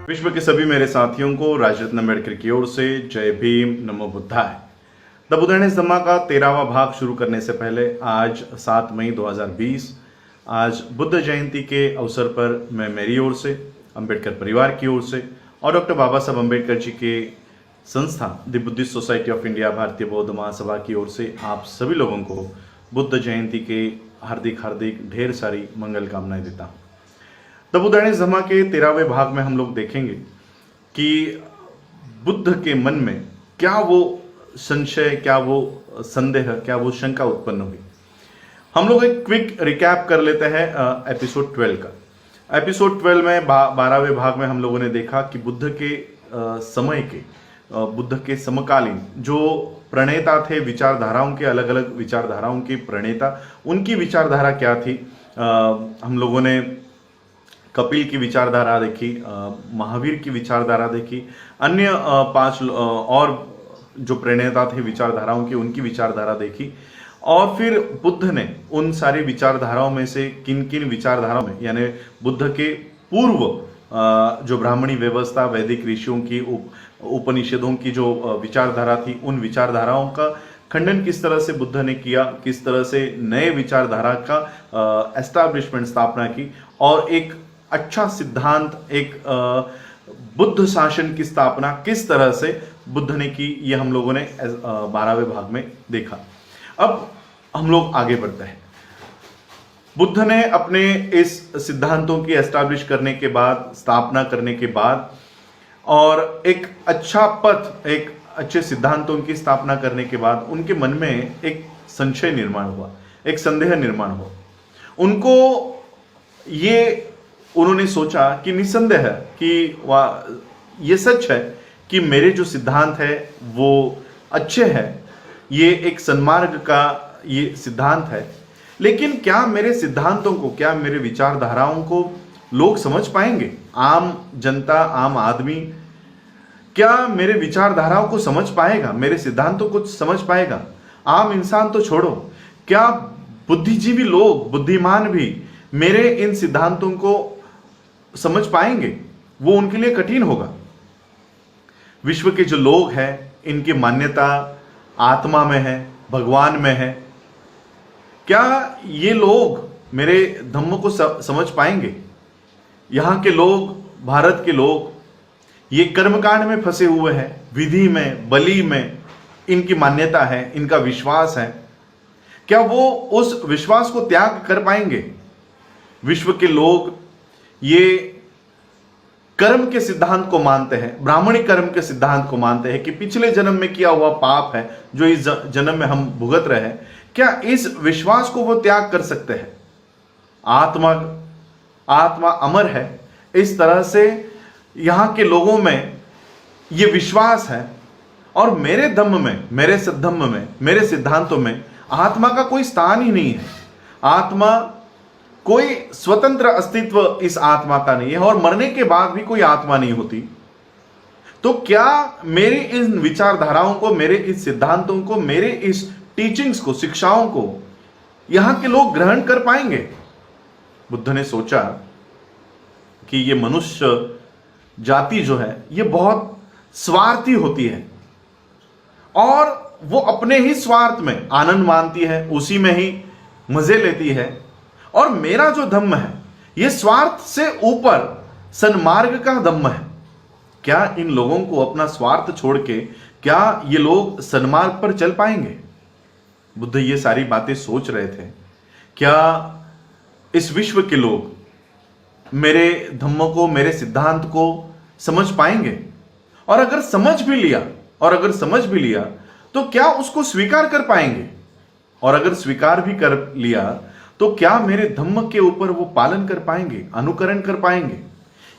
विश्व के सभी मेरे साथियों को राजरत्न अम्बेडकर की ओर से जय भीम, नमो बुद्धाय। द बुद्धाइज धम्मा का 13वां भाग शुरू करने से पहले आज 7 मई 2020 आज बुद्ध जयंती के अवसर पर मैं मेरी ओर से, अम्बेडकर परिवार की ओर से और डॉक्टर बाबा साहब अम्बेडकर जी के संस्था the Buddhist society of India भारतीय बौद्ध महासभा की ओर से आप सभी लोगों को बुद्ध जयंती के हार्दिक ढेर सारी मंगल कामनाएं देता हूँ। द बुद्धाइज धम्मा के 13वें भाग में हम लोग देखेंगे कि बुद्ध के मन में क्या वो संशय, क्या वो संदेह, क्या वो शंका उत्पन्न हुई। हम लोग एक क्विक रिकैप कर लेते हैं एपिसोड 12 का। एपिसोड 12 में 12वें भाग में हम लोगों ने देखा कि बुद्ध के समय के बुद्ध के समकालीन जो प्रणेता थे, विचारधाराओं के अलग अलग विचारधाराओं के प्रणेता, उनकी विचारधारा क्या थी। हम लोगों ने कपिल की विचारधारा देखी, महावीर की विचारधारा देखी, अन्य 5 और जो प्रणेता थे विचारधाराओं की, उनकी विचारधारा देखी। और फिर बुद्ध ने उन सारी विचारधाराओं में से किन किन विचारधाराओं में, यानी बुद्ध के पूर्व जो ब्राह्मणी व्यवस्था, वैदिक ऋषियों की, उपनिषदों की जो विचारधारा थी, उन विचारधाराओं का खंडन किस तरह से बुद्ध ने किया, किस तरह से नए विचारधारा का एस्टैब्लिशमेंट, स्थापना की और एक अच्छा सिद्धांत, एक बुद्ध शासन की स्थापना किस तरह से बुद्ध ने की, ये हम लोगों ने 12वें भाग में देखा। अब हम लोग आगे बढ़ते हैं। बुद्ध ने अपने इस सिद्धांतों की एस्टैब्लिश करने के बाद, स्थापना करने के बाद और एक अच्छा पथ, एक अच्छे सिद्धांतों की स्थापना करने के बाद उनके मन में एक संशय निर्माण हुआ, एक संदेह निर्माण हुआ। उन्होंने सोचा कि निसंदेह कि ये सच है कि मेरे जो सिद्धांत है वो अच्छे हैं, ये एक सन्मार्ग का ये सिद्धांत है, लेकिन क्या मेरे सिद्धांतों को, क्या मेरे विचारधाराओं को लोग समझ पाएंगे? आम जनता, आम आदमी क्या मेरे विचारधाराओं को समझ पाएगा, मेरे सिद्धांतों को समझ पाएगा? आम इंसान तो छोड़ो, क्या बुद्धिजीवी लोग, बुद्धिमान भी मेरे इन सिद्धांतों को समझ पाएंगे? वो उनके लिए कठिन होगा। विश्व के जो लोग हैं, इनकी मान्यता आत्मा में है, भगवान में है। क्या ये लोग मेरे धम्म को समझ पाएंगे? यहाँ के लोग, भारत के लोग, ये कर्मकांड में फंसे हुए हैं, विधि में, बलि में इनकी मान्यता है, इनका विश्वास है। क्या वो उस विश्वास को त्याग कर पाएंगे? विश्व के लोग ये कर्म के सिद्धांत को मानते हैं, ब्राह्मणी कर्म के सिद्धांत को मानते हैं कि पिछले जन्म में किया हुआ पाप है जो इस जन्म में हम भुगत रहे हैं। क्या इस विश्वास को वो त्याग कर सकते हैं? आत्मा अमर है, इस तरह से यहाँ के लोगों में ये विश्वास है। और मेरे धम्म में, मेरे सद्धम्म में, मेरे सिद्धांतों में आत्मा का कोई स्थान ही नहीं है। आत्मा, कोई स्वतंत्र अस्तित्व इस आत्मा का नहीं है और मरने के बाद भी कोई आत्मा नहीं होती। तो क्या मेरी इन विचारधाराओं को, मेरे इस सिद्धांतों को, मेरे इस टीचिंग्स को, शिक्षाओं को यहां के लोग ग्रहण कर पाएंगे? बुद्ध ने सोचा कि ये मनुष्य जाति जो है ये बहुत स्वार्थी होती है और वो अपने ही स्वार्थ में आनंद मानती है, उसी में ही मजे लेती है। और मेरा जो धम्म है ये स्वार्थ से ऊपर सन्मार्ग का धम्म है। क्या इन लोगों को अपना स्वार्थ छोड़ के, क्या ये लोग सन्मार्ग पर चल पाएंगे? बुद्ध ये सारी बातें सोच रहे थे। क्या इस विश्व के लोग मेरे धम्म को, मेरे सिद्धांत को समझ पाएंगे? और अगर समझ भी लिया तो क्या उसको स्वीकार कर पाएंगे? और अगर स्वीकार भी कर लिया तो क्या मेरे धम्म के ऊपर वो पालन कर पाएंगे, अनुकरण कर पाएंगे?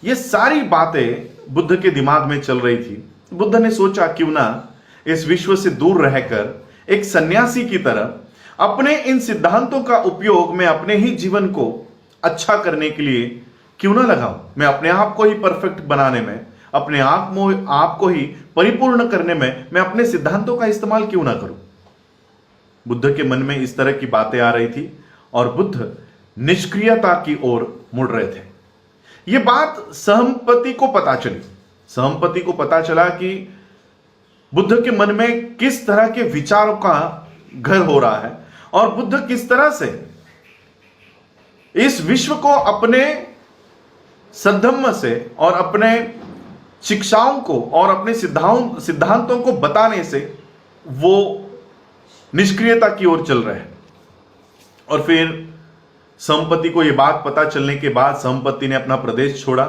ये सारी बातें बुद्ध के दिमाग में चल रही थी। बुद्ध ने सोचा क्यों ना इस विश्व से दूर रहकर एक सन्यासी की तरह अपने इन सिद्धांतों का उपयोग मैं अपने ही जीवन को अच्छा करने के लिए क्यों ना लगाऊं। मैं अपने आप को ही परफेक्ट बनाने में, अपने आप को ही परिपूर्ण करने में मैं अपने सिद्धांतों का इस्तेमाल क्यों ना करूं। बुद्ध के मन में इस तरह की बातें आ रही थी और बुद्ध निष्क्रियता की ओर मुड़ रहे थे। यह बात सहमपति को पता चली। सहमपति को पता चला कि बुद्ध के मन में किस तरह के विचारों का घर हो रहा है और बुद्ध किस तरह से इस विश्व को अपने सद्धम्म से और अपने शिक्षाओं को और अपने सिद्धांतों को बताने से वो निष्क्रियता की ओर चल रहे हैं। और फिर संपत्ति को यह बात पता चलने के बाद संपत्ति ने अपना प्रदेश छोड़ा।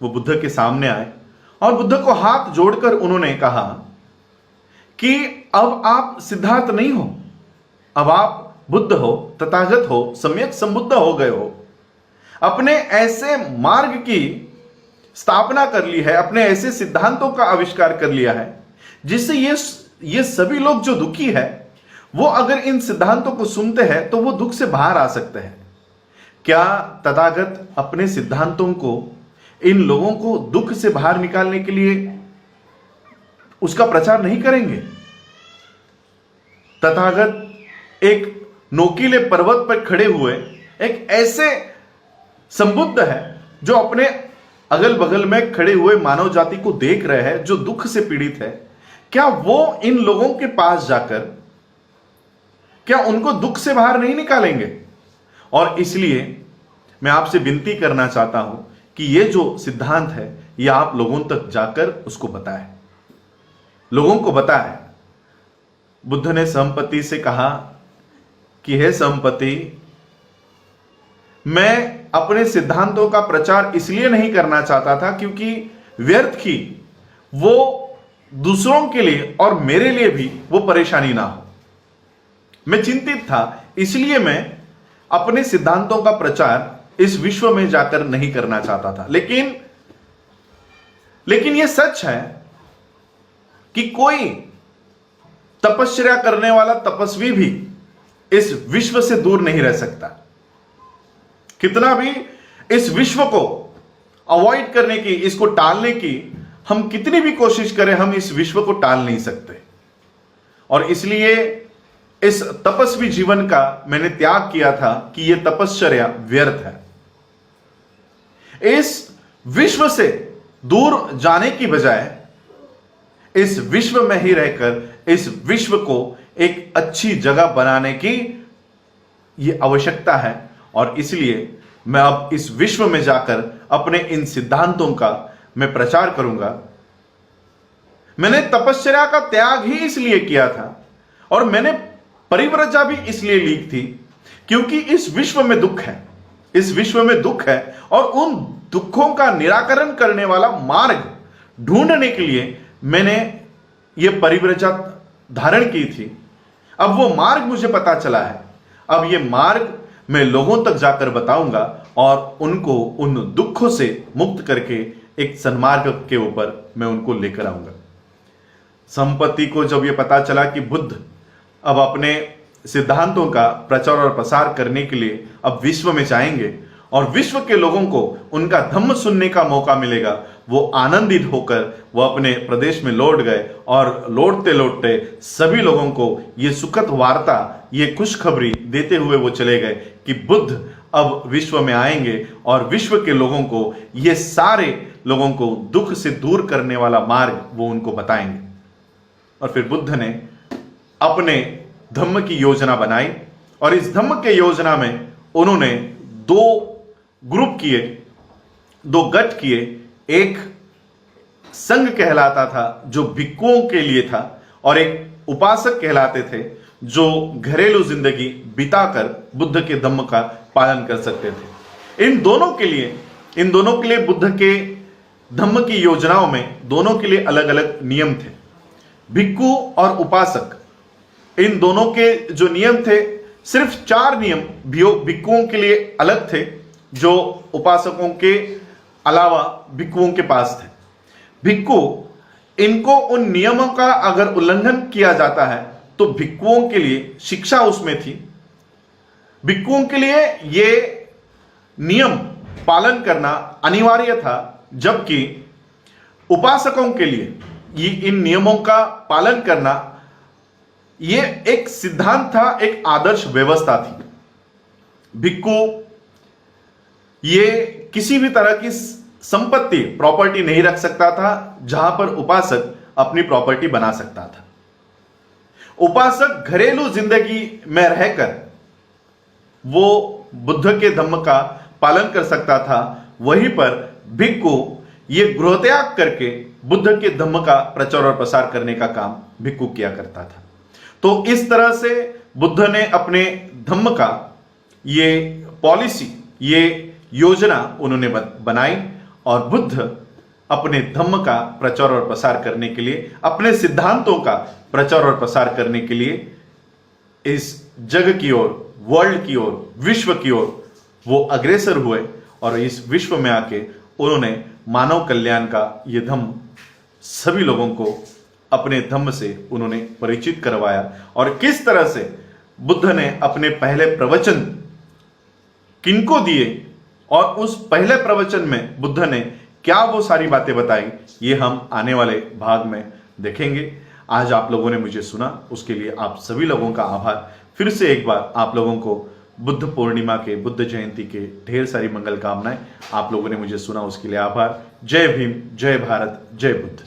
वो बुद्ध के सामने आए और बुद्ध को हाथ जोड़कर उन्होंने कहा कि अब आप सिद्धार्थ नहीं हो, अब आप बुद्ध हो, तथागत हो, सम्यक संबुद्ध हो गए हो। अपने ऐसे मार्ग की स्थापना कर ली है, अपने ऐसे सिद्धांतों का आविष्कार कर लिया है जिससे ये सभी लोग जो दुखी है वो अगर इन सिद्धांतों को सुनते हैं तो वो दुख से बाहर आ सकते हैं। क्या तथागत अपने सिद्धांतों को इन लोगों को दुख से बाहर निकालने के लिए उसका प्रचार नहीं करेंगे? तथागत एक नोकीले पर्वत पर खड़े हुए एक ऐसे संबुद्ध है जो अपने अगल बगल में खड़े हुए मानव जाति को देख रहे हैं जो दुख से पीड़ित है। क्या वो इन लोगों के पास जाकर क्या उनको दुख से बाहर नहीं निकालेंगे? और इसलिए मैं आपसे विनती करना चाहता हूं कि ये जो सिद्धांत है ये आप लोगों तक जाकर उसको बताएं, लोगों को बताएं। बुद्ध ने संपत्ति से कहा कि हे संपत्ति, मैं अपने सिद्धांतों का प्रचार इसलिए नहीं करना चाहता था क्योंकि व्यर्थ की वो दूसरों के लिए और मेरे लिए भी वो परेशानी ना हो। मैं चिंतित था, इसलिए मैं अपने सिद्धांतों का प्रचार इस विश्व में जाकर नहीं करना चाहता था। लेकिन यह सच है कि कोई तपस्या करने वाला तपस्वी भी इस विश्व से दूर नहीं रह सकता। कितना भी इस विश्व को अवॉइड करने की, इसको टालने की हम कितनी भी कोशिश करें, हम इस विश्व को टाल नहीं सकते। और इसलिए इस तपस्वी जीवन का मैंने त्याग किया था कि यह तपश्चर्या व्यर्थ है। इस विश्व से दूर जाने की बजाय इस विश्व में ही रहकर इस विश्व को एक अच्छी जगह बनाने की यह आवश्यकता है। और इसलिए मैं अब इस विश्व में जाकर अपने इन सिद्धांतों का मैं प्रचार करूंगा। मैंने तपश्चर्या का त्याग ही इसलिए किया था और मैंने परिव्रजा भी इसलिए ली थी क्योंकि इस विश्व में दुख है, इस विश्व में दुख है और उन दुखों का निराकरण करने वाला मार्ग ढूंढने के लिए मैंने यह परिव्रजा धारण की थी। अब वो मार्ग मुझे पता चला है, अब ये मार्ग मैं लोगों तक जाकर बताऊंगा और उनको उन दुखों से मुक्त करके एक सन्मार्ग के ऊपर मैं उनको लेकर आऊंगा। संपत्ति को जब यह पता चला कि बुद्ध अब अपने सिद्धांतों का प्रचार और प्रसार करने के लिए अब विश्व में जाएंगे और विश्व के लोगों को उनका धम्म सुनने का मौका मिलेगा, वो आनंदित होकर वो अपने प्रदेश में लौट गए और लौटते लौटते सभी लोगों को ये सुखद वार्ता, ये खुशखबरी देते हुए वो चले गए कि बुद्ध अब विश्व में आएंगे और विश्व के लोगों को, ये सारे लोगों को दुख से दूर करने वाला मार्ग वो उनको बताएंगे। और फिर बुद्ध ने अपने धम्म की योजना बनाई और इस धम्म के योजना में उन्होंने दो ग्रुप किए, दो गट किए। एक संघ कहलाता था जो भिक्षुओं के लिए था और एक उपासक कहलाते थे जो घरेलू जिंदगी बिताकर बुद्ध के धम्म का पालन कर सकते थे। इन दोनों के लिए बुद्ध के धम्म की योजनाओं में दोनों के लिए अलग अलग नियम थे। भिक्षु और उपासक, इन दोनों के जो नियम थे, सिर्फ 4 नियम भिक्षुओं के लिए अलग थे जो उपासकों के अलावा भिक्षुओं के पास थे। भिक्षु, इनको उन नियमों का अगर उल्लंघन किया जाता है तो भिक्षुओं के लिए शिक्षा उसमें थी। भिक्षुओं के लिए ये नियम पालन करना अनिवार्य था, जबकि उपासकों के लिए ये इन नियमों का पालन करना ये एक सिद्धांत था, एक आदर्श व्यवस्था थी। भिक्षु ये किसी भी तरह की संपत्ति प्रॉपर्टी नहीं रख सकता था जहां पर उपासक अपनी प्रॉपर्टी बना सकता था। उपासक घरेलू जिंदगी में रहकर वो बुद्ध के धम्म का पालन कर सकता था, वहीं पर भिक्खु ये गृहत्याग करके बुद्ध के धम्म का प्रचार और प्रसार करने का काम भिक्खु किया करता था। तो इस तरह से बुद्ध ने अपने धम्म का ये पॉलिसी, ये योजना उन्होंने बनाई और बुद्ध अपने धम्म का प्रचार और प्रसार करने के लिए, अपने सिद्धांतों का प्रचार और प्रसार करने के लिए इस जग की ओर, वर्ल्ड की ओर, विश्व की ओर वो अग्रसर हुए और इस विश्व में आके उन्होंने मानव कल्याण का ये धम्म सभी लोगों को अपने धम्म से उन्होंने परिचित करवाया। और किस तरह से बुद्ध ने अपने पहले प्रवचन किनको दिए और उस पहले प्रवचन में बुद्ध ने क्या वो सारी बातें बताई, ये हम आने वाले भाग में देखेंगे। आज आप लोगों ने मुझे सुना, उसके लिए आप सभी लोगों का आभार। फिर से एक बार आप लोगों को बुद्ध पूर्णिमा के, बुद्ध जयंती के ढेर सारी मंगल कामनाएं। आप लोगों ने मुझे सुना, उसके लिए आभार। जय भीम, जय भारत, जय बुद्ध।